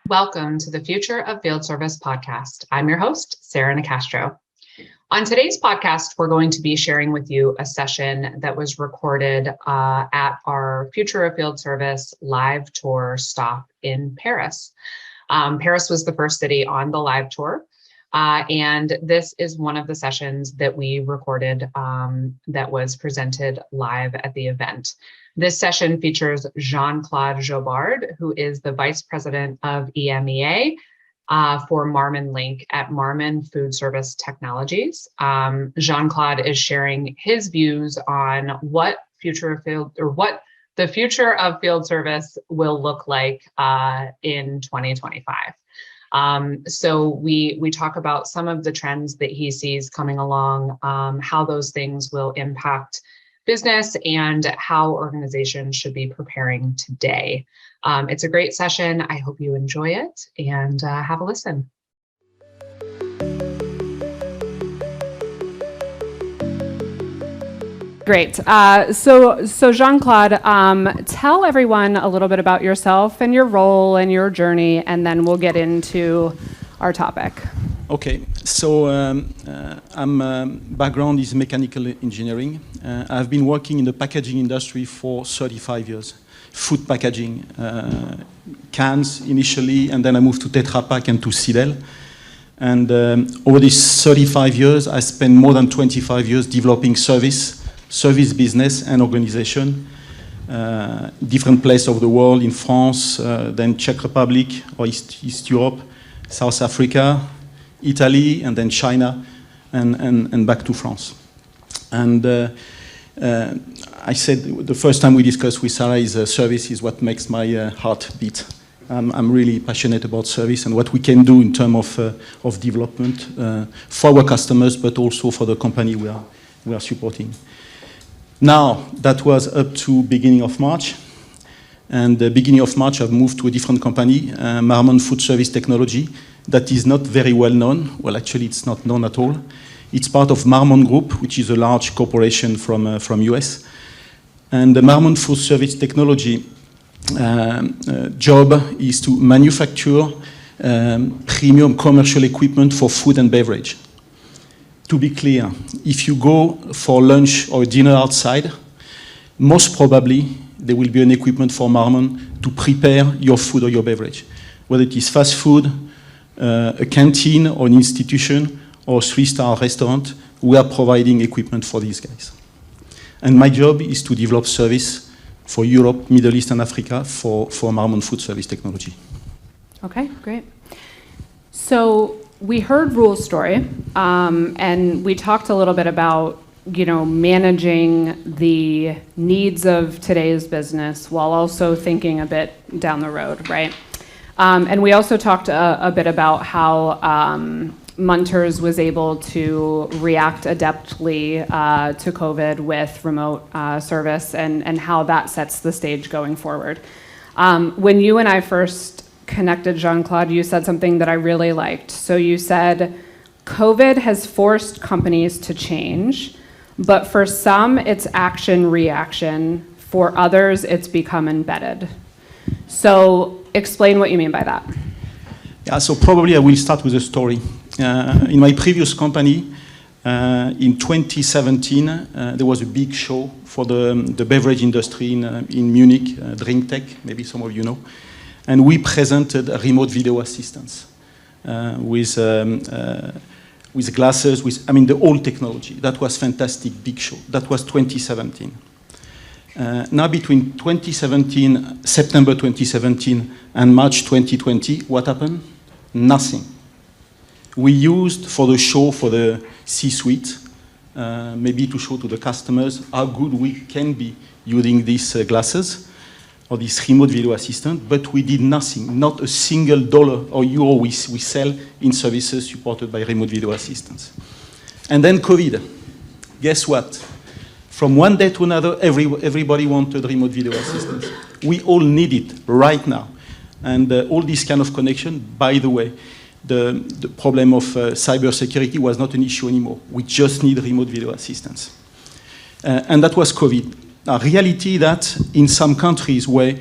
Welcome to the Future of Field Service podcast. I'm your host, Sarah Nicastro. On today's podcast, we're going to be sharing with you a session that was recorded at our Future of Field Service live tour stop in Paris. Paris was the first city on the live tour. And this is one of the sessions that we recorded that was presented live at the event. This session features Jean Claude Jobard, who is the Vice President of EMEA for Marmon Link at Marmon Foodservice Technologies. Jean Claude is sharing his views on what the future of field service will look like in 2025. So we talk about some of the trends that he sees coming along, how those things will impact business and how organizations should be preparing today. It's a great session. I hope you enjoy it and have a listen. Great. So Jean-Claude, tell everyone a little bit about yourself and your role and your journey, and then we'll get into our topic. Okay, so background is mechanical engineering. I've been working in the packaging industry for 35 years. Food packaging, cans initially, and then I moved to Tetra Pak and to Sidel. And over these 35 years, I spent more than 25 years developing service business and organization, different places of the world, in France, then Czech Republic, or East Europe, South Africa, Italy, and then China, and back to France. And I said the first time we discussed with Sarah is service is what makes my heart beat. I'm really passionate about service and what we can do in terms of development for our customers, but also for the company we are supporting. Now, that was up to beginning of March. And the beginning of March, I've moved to a different company, Marmon Foodservice Technologies, that is not very well known. Well, actually, it's not known at all. It's part of Marmon Group, which is a large corporation from US. And the Marmon Foodservice Technology job is to manufacture premium commercial equipment for food and beverage. To be clear, if you go for lunch or dinner outside, most probably there will be an equipment for Marmon to prepare your food or your beverage. Whether it is fast food, a canteen or an institution or a 3-star restaurant, we are providing equipment for these guys. And my job is to develop service for Europe, Middle East, and Africa for Marmon Foodservice Technology. Okay, great. So we heard Rule's story, and we talked a little bit about managing the needs of today's business while also thinking a bit down the road, right? And we also talked a bit about how Munters was able to react adeptly to COVID with remote service and how that sets the stage going forward. When you and I first connected, Jean-Claude, you said something that I really liked. So you said, COVID has forced companies to change, but for some, it's action-reaction. For others, it's become embedded. So explain what you mean by that. Yeah, so probably I will start with a story. In my previous company, in 2017, there was a big show for the beverage industry in Munich, Drink Tech, maybe some of you know. And we presented a remote video assistance with glasses, the old technology. That was fantastic, big show. That was 2017. Now between September 2017 and March 2020, what happened? Nothing. We used for the show, for the C-suite, maybe to show to the customers how good we can be using these glasses or this remote video assistant, but we did nothing, not a single dollar or euro we sell in services supported by remote video assistants. And then COVID. Guess what? From one day to another, everybody wanted remote video assistance. We all need it right now. And all this kind of connection, by the way, the problem of cybersecurity was not an issue anymore. We just need remote video assistance. And that was COVID. A reality that in some countries where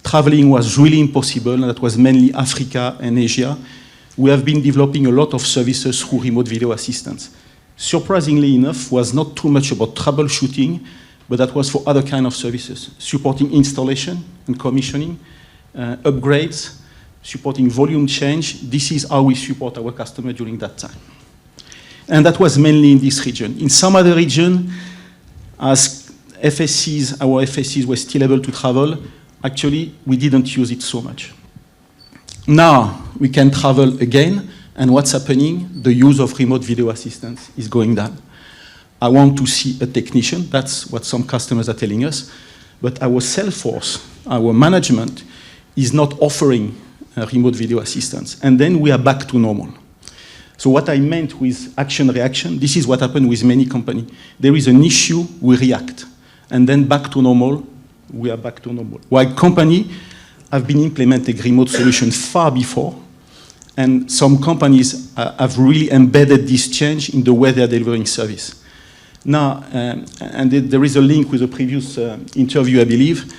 traveling was really impossible, and that was mainly Africa and Asia, we have been developing a lot of services through remote video assistance. Surprisingly enough, was not too much about troubleshooting, but that was for other kind of services, supporting installation and commissioning, upgrades, supporting volume change. This is how we support our customer during that time. And that was mainly in this region. In some other region, as FSCs, our FSCs were still able to travel, actually, we didn't use it so much. Now, we can travel again, and what's happening? The use of remote video assistance is going down. I want to see a technician, that's what some customers are telling us, but our sales force, our management, is not offering remote video assistance. And then we are back to normal. So what I meant with action-reaction, this is what happened with many companies. There is an issue, we react. And then back to normal, we are back to normal. While companies have been implementing remote solutions far before, and some companies have really embedded this change in the way they are delivering service. Now, and there is a link with the previous interview, I believe,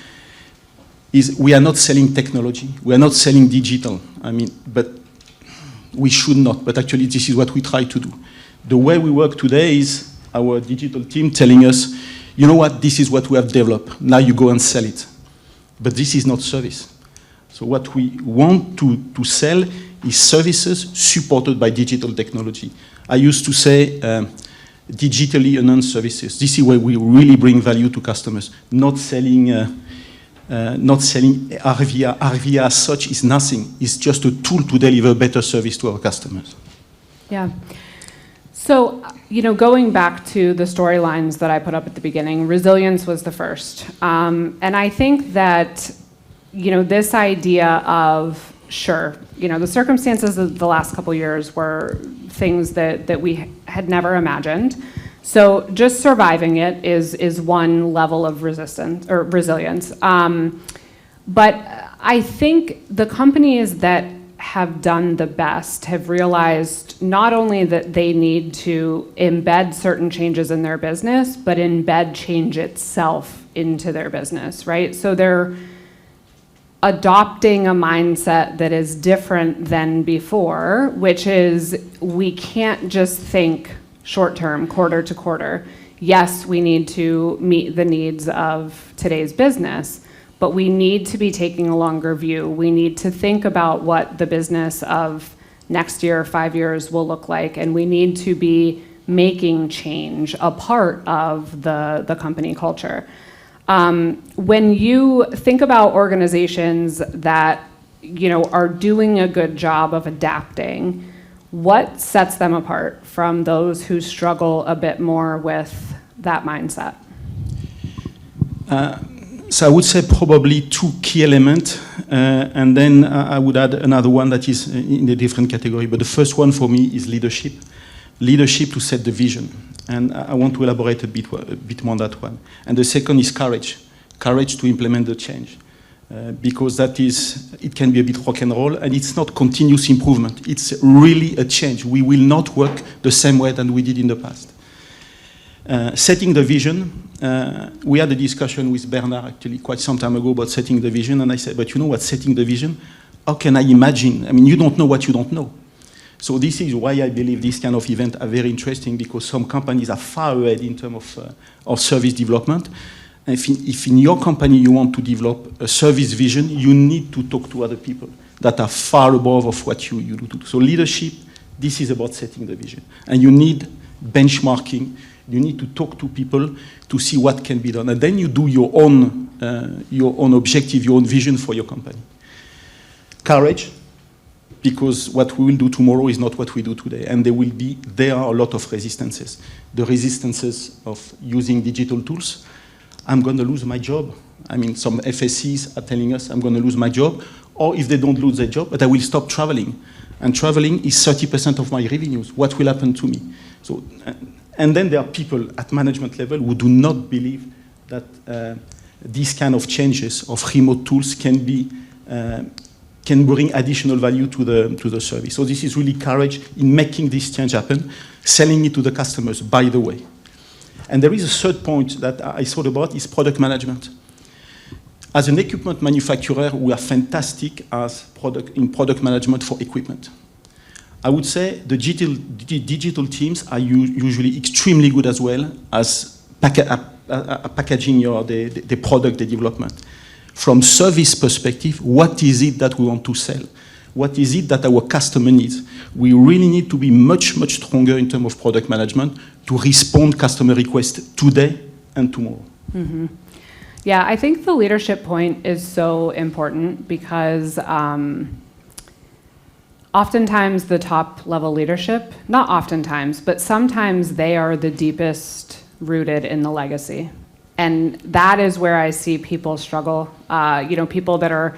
is we are not selling technology, we are not selling digital, but we should not, but actually this is what we try to do. The way we work today is our digital team telling us, you know what, this is what we have developed, now you go and sell it. But this is not service. So what we want to sell is services supported by digital technology. I used to say digitally enhanced services. This is where we really bring value to customers, not selling RVA. RVA as such is nothing. It's just a tool to deliver better service to our customers. Yeah. So, going back to the storylines that I put up at the beginning, resilience was the first. And I think that, this idea of, sure, the circumstances of the last couple years were things that we had never imagined. So just surviving it is one level of resistance or resilience. But I think the companies that have done the best have realized not only that they need to embed certain changes in their business, but embed change itself into their business, right? So they're adopting a mindset that is different than before, which is we can't just think short-term, quarter to quarter. Yes, we need to meet the needs of today's business, but we need to be taking a longer view. We need to think about what the business of next year, 5 years will look like, and we need to be making change a part of the company culture. When you think about organizations that are doing a good job of adapting, what sets them apart from those who struggle a bit more with that mindset? So I would say probably two key elements, and then I would add another one that is in a different category. But the first one for me is leadership. Leadership to set the vision. And I want to elaborate a bit more on that one. And the second is courage. Courage to implement the change. Because it can be a bit rock and roll, and it's not continuous improvement. It's really a change. We will not work the same way than we did in the past. Setting the vision, we had a discussion with Bernard actually quite some time ago about setting the vision, and I said, but you know what, setting the vision, how can I imagine? You don't know what you don't know. So this is why I believe these kind of events are very interesting, because some companies are far ahead in terms of service development. And if in your company you want to develop a service vision, you need to talk to other people that are far above of what you do. So leadership, this is about setting the vision. And you need benchmarking. You need to talk to people to see what can be done. And then you do your own objective, your own vision for your company. Courage, because what we will do tomorrow is not what we do today. And there are a lot of resistances. The resistances of using digital tools. I'm going to lose my job. Some FSCs are telling us I'm going to lose my job. Or if they don't lose their job, but I will stop traveling. And traveling is 30% of my revenues. What will happen to me? So, and then there are people at management level who do not believe that these kind of changes of remote tools can bring additional value to the service. So this is really courage in making this change happen, selling it to the customers, by the way. And there is a third point that I thought about is product management. As an equipment manufacturer, we are fantastic in product management for equipment. I would say the digital teams are usually extremely good as well as packaging the product, the development. From service perspective, what is it that we want to sell? What is it that our customer needs? We really need to be much, much stronger in terms of product management to respond customer requests today and tomorrow. Mm-hmm. Yeah, I think the leadership point is so important because oftentimes the top level leadership, not oftentimes, but sometimes they are the deepest rooted in the legacy. And that is where I see people struggle. People that are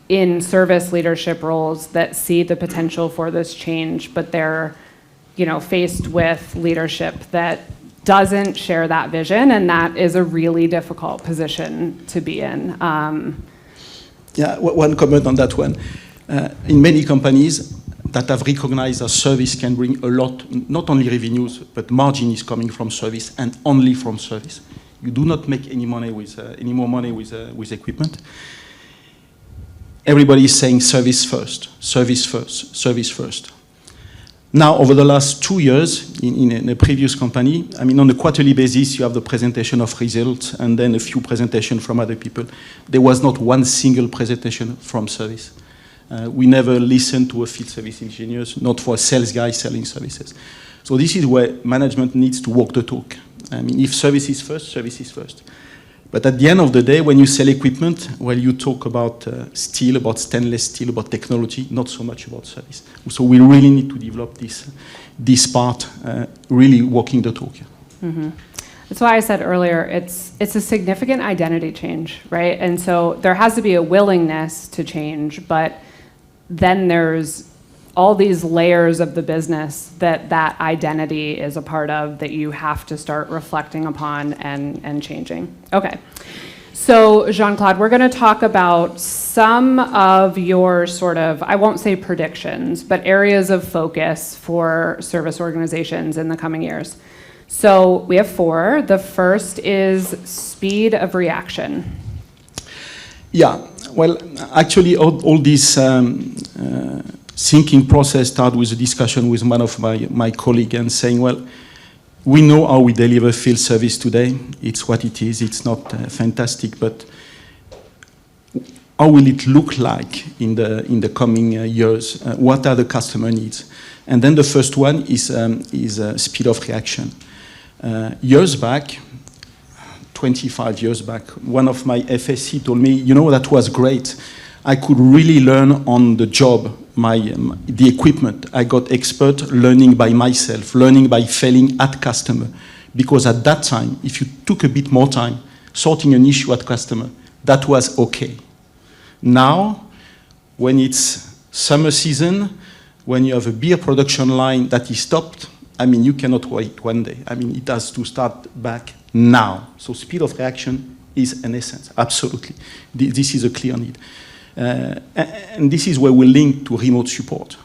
in service leadership roles that see the potential for this change, but they're, faced with leadership that doesn't share that vision, and that is a really difficult position to be in. One comment on that one. In many companies that have recognized that service can bring a lot, not only revenues, but margin is coming from service and only from service. You do not make any more money with equipment. Everybody is saying service first, service first, service first. Now, over the last 2 years, in a previous company, on a quarterly basis, you have the presentation of results and then a few presentations from other people. There was not one single presentation from service. We never listened to a field service engineers, not for a sales guy selling services. So this is where management needs to walk the talk. If service is first, service is first. But at the end of the day, when you sell equipment, you talk about steel, about stainless steel, about technology, not so much about service. So we really need to develop this part, really walking the talk. Mm-hmm. That's why I said earlier, it's a significant identity change, right? And so there has to be a willingness to change, but then there's all these layers of the business that identity is a part of that you have to start reflecting upon and changing. Okay, so Jean Claude, we're going to talk about some of your I won't say predictions, but areas of focus for service organizations in the coming years. So we have 4. The first is speed of reaction. Yeah, well, actually all these thinking process started with a discussion with one of my colleagues and saying, well, we know how we deliver field service today. It's what it is. It's not fantastic, but how will it look like in the coming years? What are the customer needs? And then the first one is speed of reaction. Years back, 25 years back, one of my FSC told me, that was great. I could really learn on the job, the equipment. I got expert learning by myself, learning by failing at customer. Because at that time, if you took a bit more time sorting an issue at customer, that was okay. Now, when it's summer season, when you have a beer production line that is stopped, you cannot wait one day. It has to start back now. So speed of reaction is an essence, absolutely. This is a clear need. And this is where we link to remote support.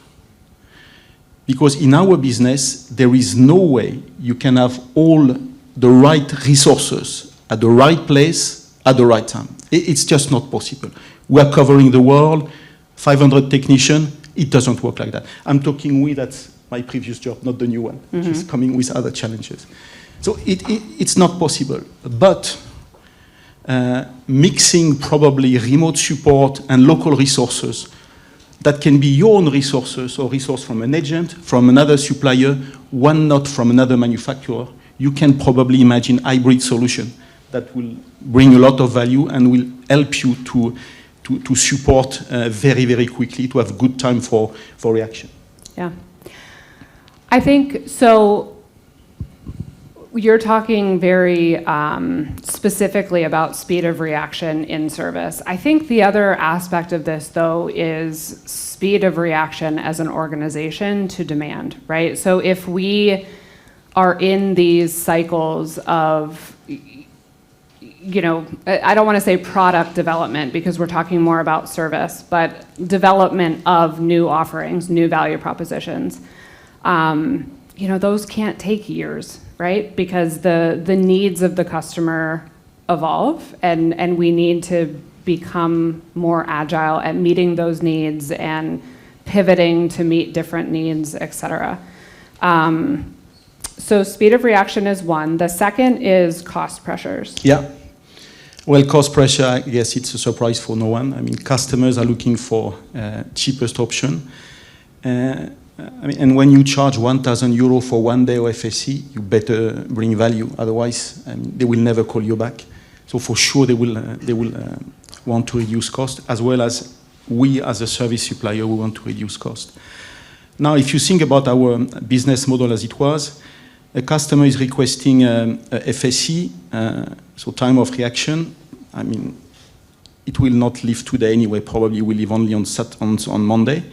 Because in our business, there is no way you can have all the right resources at the right place at the right time. It's just not possible. We are covering the world, 500 technicians, it doesn't work like that. I'm talking that's my previous job, not the new one, which is coming with other challenges. So it's not possible. But mixing probably remote support and local resources that can be your own resources or resource from an agent, from another supplier, one not from another manufacturer, you can probably imagine hybrid solution that will bring a lot of value and will help you to support very, very quickly, to have good time for reaction. Yeah. I think so. You're talking very specifically about speed of reaction in service. I think the other aspect of this, though, is speed of reaction as an organization to demand, right? So if we are in these cycles of, I don't want to say product development because we're talking more about service, but development of new offerings, new value propositions, those can't take years, right? Because the needs of the customer evolve and we need to become more agile at meeting those needs and pivoting to meet different needs, et cetera. So speed of reaction is one. The second is cost pressures. Yeah. Well, cost pressure, I guess it's a surprise for no one. I mean, customers are looking for cheapest option. And when you charge 1,000 euro for 1 day of FSC, you better bring value. Otherwise, they will never call you back. So for sure, they will want to reduce cost, as well as we, as a service supplier, we want to reduce cost. Now, if you think about our business model as it was, a customer is requesting a FSC, so time of reaction. I mean, it will not leave today anyway. Probably will leave only on Monday.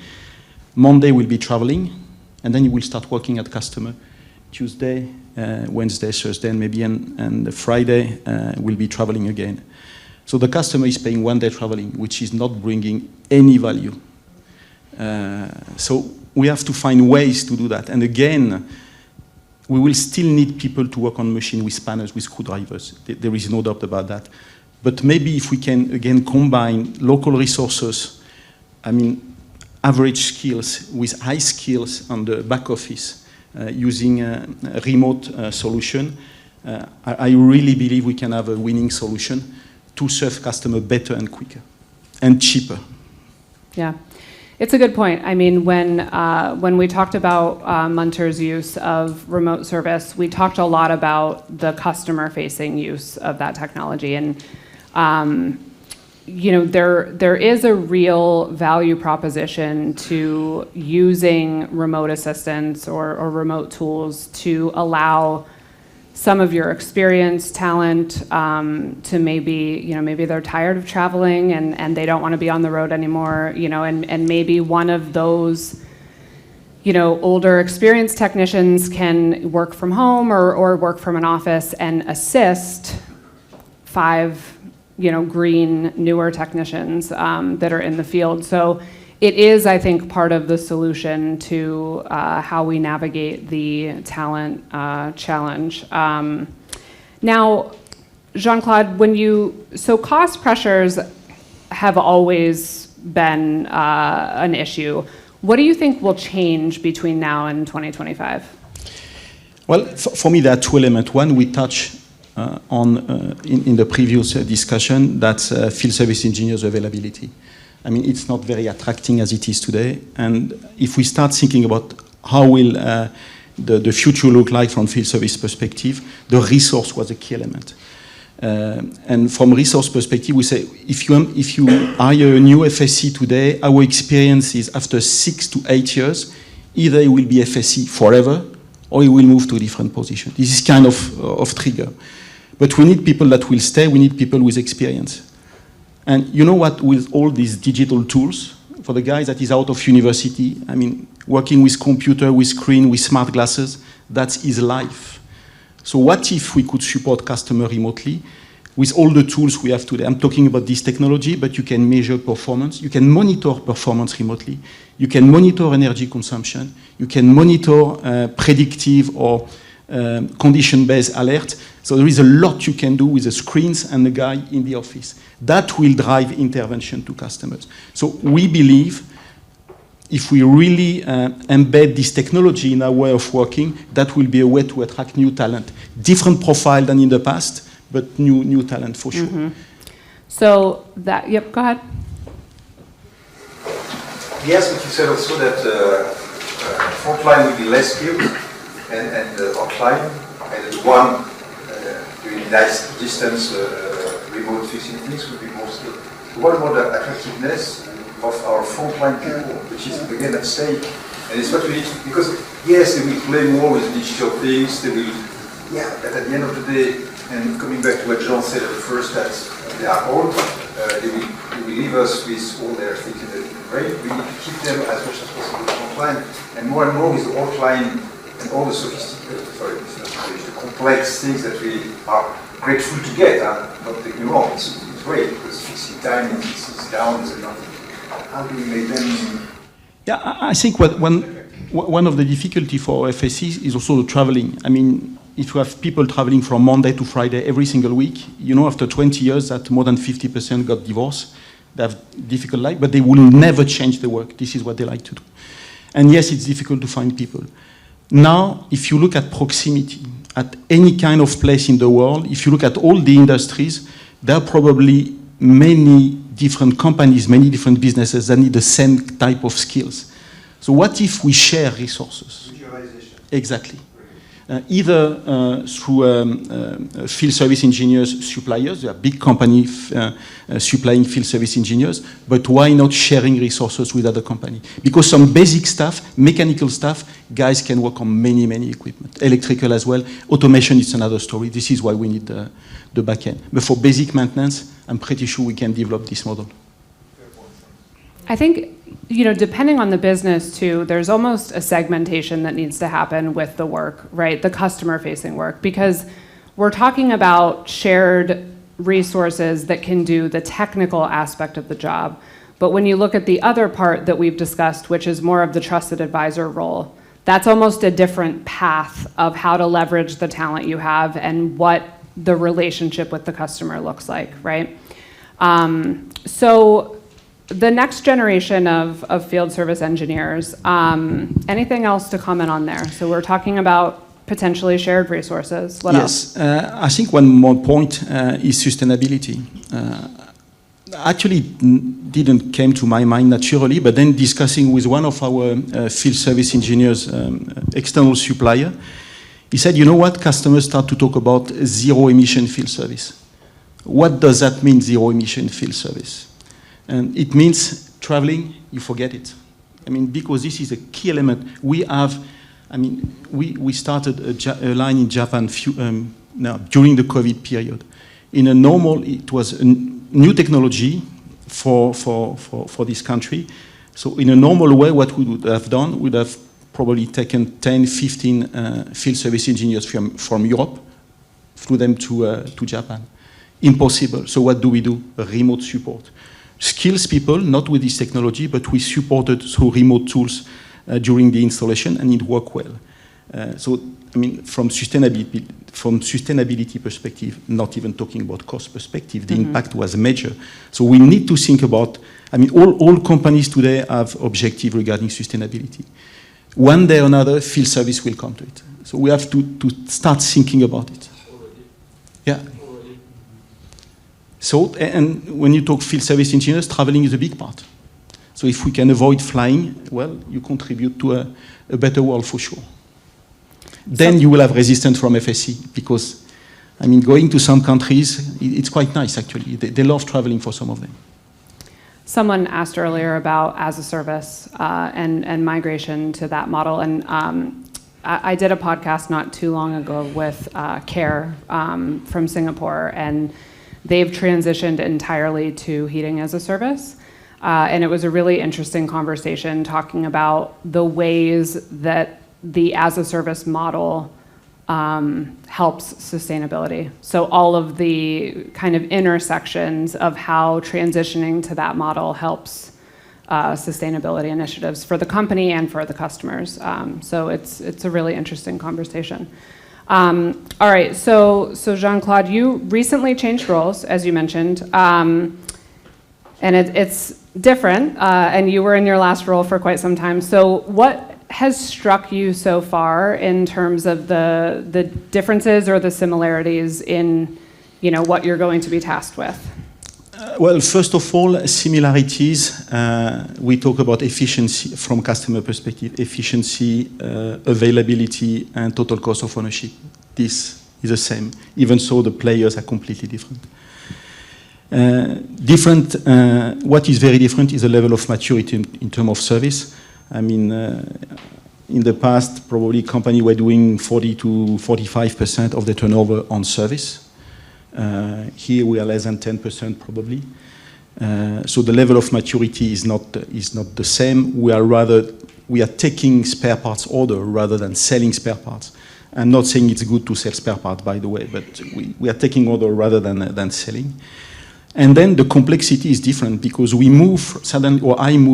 Monday will be traveling, and then you will start working at customer. Tuesday, Wednesday, Thursday, and maybe and the Friday will be traveling again. So the customer is paying 1 day traveling, which is not bringing any value. So we have to find ways to do that. And again, we will still need people to work on machine with spanners, with screwdrivers. There is no doubt about that. But maybe if we can, again, combine local resources, average skills with high skills on the back office, using a remote solution, I really believe we can have a winning solution to serve customer better and quicker and cheaper. Yeah, it's a good point. I mean, when we talked about Munter's use of remote service, we talked a lot about the customer-facing use of that technology, and there is a real value proposition to using remote assistance or remote tools to allow some of your experienced talent to maybe they're tired of traveling and they don't want to be on the road anymore, and maybe one of those older experienced technicians can work from home or work from an office and assist 5 green, newer technicians that are in the field. So it is, I think, part of the solution to how we navigate the talent challenge. Now, Jean Claude, so cost pressures have always been an issue. What do you think will change between now and 2025? Well, for me, there are 2 elements. One, we touch in the previous discussion, that's field service engineers availability. I mean, it's not very attracting as it is today. And if we start thinking about how will the future look like from field service perspective, the resource was a key element. And from resource perspective, we say, if you hire a new FSC today, our experience is after 6 to 8 years, either it will be FSC forever, or it will move to a different position. This is kind of trigger. But we need people that will stay, we need people with experience. And you know what, with all these digital tools, for the guys that is out of university, working with computer, with screen, with smart glasses, that's his life. So what if we could support customer remotely with all the tools we have today? I'm talking about this technology, but you can measure performance, you can monitor performance remotely, you can monitor energy consumption, you can monitor predictive or condition-based alert. So there is a lot you can do with the screens and the guy in the office. That will drive intervention to customers. So we believe if we really embed this technology in our way of working, that will be a way to attract new talent. Different profile than in the past, but new talent for sure. Mm-hmm. So that, go ahead. Yes, but you said also that frontline will be less skilled and our client, and one doing nice distance remote facilities would be more skilled. What about the attractiveness of our frontline people, which is again at stake? And it's what we need to, because yes, they will play more with digital things, they will, but at the end of the day, and coming back to what Jean said at first, that they are old, they will leave us with all their things in the brain. We need to keep them as much as possible frontline, and more with the offline and all the sophisticated, the complex things that we are grateful to get. Don't take me wrong, it's great, because fixing time is down, is enough. How do we make them? Yeah, I think one of the difficulty for FSCs is also the traveling. if you have people traveling from Monday to Friday every single week, you know, after 20 years that more than 50% got divorced. They have difficult life, but they will never change the work. This is what they like to do. And yes, it's difficult to find people. Now, if you look at proximity, at any kind of place in the world, if you look at all the industries, there are probably many different companies, many different businesses that need the same type of skills. So what if we share resources? Visualization. Exactly. Either through field service engineers suppliers, there are big companies supplying field service engineers, but why not sharing resources with other companies? Because some basic stuff, mechanical stuff, guys can work on many, many equipment. Electrical as well. Automation is another story. This is why we need the back end. But for basic maintenance, I'm pretty sure we can develop this model. I think, you know, depending on the business too, there's almost a segmentation that needs to happen with the work, right? The customer-facing work, because we're talking about shared resources that can do the technical aspect of the job. But when you look at the other part that we've discussed, which is more of the trusted advisor role, that's almost a different path of how to leverage the talent you have and what the relationship with the customer looks like, right? So the next generation of field service engineers, anything else to comment on there? So we're talking about potentially shared resources. What else? Yes, I think one more point is sustainability. Actually, didn't came to my mind naturally, but then discussing with one of our field service engineers, external supplier, he said, you know what, customers start to talk about zero emission field service. What does that mean, zero emission field service? And it means traveling, you forget it. I mean, because this is a key element. We have, I mean, we started a line in Japan now during the COVID period. In a normal, it was a new technology for this country. So in a normal way, what we would have done, we'd have probably taken 10, 15 field service engineers from Europe, flew them to Japan. Impossible. So what do? Remote support. Skills people, not with this technology, but we supported through remote tools during the installation, and it worked well. So, I mean, from sustainability perspective, not even talking about cost perspective, the impact was major. So we need to think about, I mean, all companies today have objectives regarding sustainability. One day or another, field service will come to it. So we have to start thinking about it. Already. Yeah. So, and when you talk field service engineers, traveling is a big part. So if we can avoid flying, well, you contribute to a better world for sure. Then you will have resistance from FSC because, I mean, going to some countries, it's quite nice actually. They love traveling for some of them. Someone asked earlier about as a service and migration to that model. And I did a podcast not too long ago with CARE from Singapore, and they've transitioned entirely to heating as a service. And it was a really interesting conversation talking about the ways that the as a service model helps sustainability. So all of the kind of intersections of how transitioning to that model helps sustainability initiatives for the company and for the customers. So it's a really interesting conversation. All right, so Jean Claude, you recently changed roles, as you mentioned, and it's different, and you were in your last role for quite some time. So what has struck you so far in terms of the differences or the similarities in, you know, what you're going to be tasked with? Well, first of all, similarities. We talk about efficiency from customer perspective, efficiency, availability, and total cost of ownership. This is the same, even so the players are completely different. What is very different is the level of maturity in terms of service. I mean, in the past, probably companies were doing 40 to 45% of the turnover on service. Here we are less than 10% probably. So the level of maturity is not the same. We are taking spare parts order rather than selling spare parts. I'm not saying it's good to sell spare parts, by the way, but we are taking order rather than selling. And then the complexity is different because I move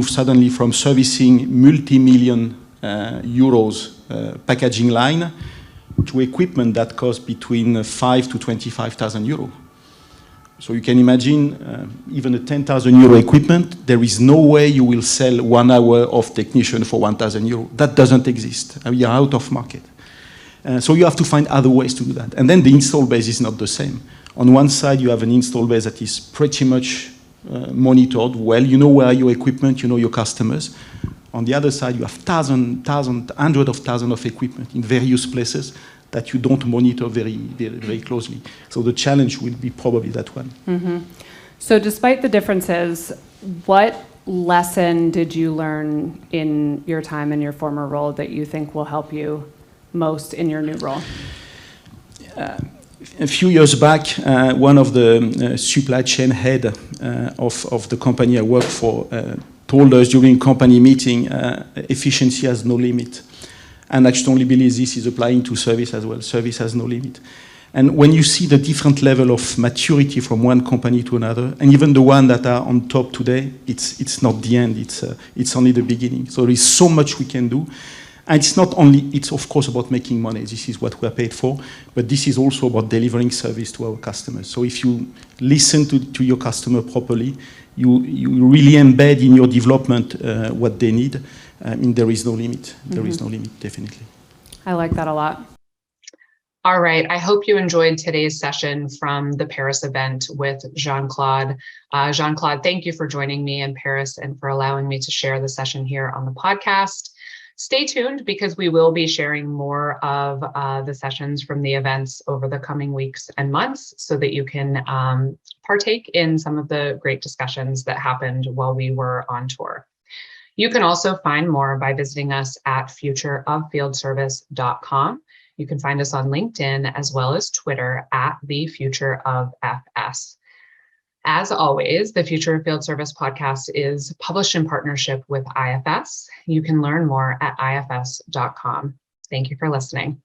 suddenly from servicing multi-million euros packaging line to equipment that cost between 5 to 25,000 euros. So you can imagine even a 10,000 euro equipment, there is no way you will sell 1 hour of technician for 1,000 euro. That doesn't exist. We are out of market. So you have to find other ways to do that. And then the install base is not the same. On one side, you have an install base that is pretty much monitored well. You know where are your equipment, you know your customers. On the other side, you have hundreds of thousands of equipment in various places that you don't monitor very closely. So the challenge will be probably that one. Mm-hmm. So despite the differences, what lesson did you learn in your time in your former role that you think will help you most in your new role? A few years back, one of the supply chain head of the company I worked for told us during company meeting, efficiency has no limit. And I strongly believe this is applying to service as well. Service has no limit. And when you see the different level of maturity from one company to another, and even the one that are on top today, it's not the end, it's only the beginning. So there is so much we can do. And it's of course about making money. This is what we're paid for, but this is also about delivering service to our customers. So if you listen to your customer properly, you really embed in your development what they need. There is no limit. There is no limit, definitely. I like that a lot. All right. I hope you enjoyed today's session from the Paris event with Jean Claude. Jean Claude, thank you for joining me in Paris and for allowing me to share the session here on the podcast. Stay tuned because we will be sharing more of the sessions from the events over the coming weeks and months so that you can partake in some of the great discussions that happened while we were on tour. You can also find more by visiting us at futureoffieldservice.com. You can find us on LinkedIn as well as Twitter at @thefutureoffs. As always, the Future of Field Service podcast is published in partnership with IFS. You can learn more at ifs.com. Thank you for listening.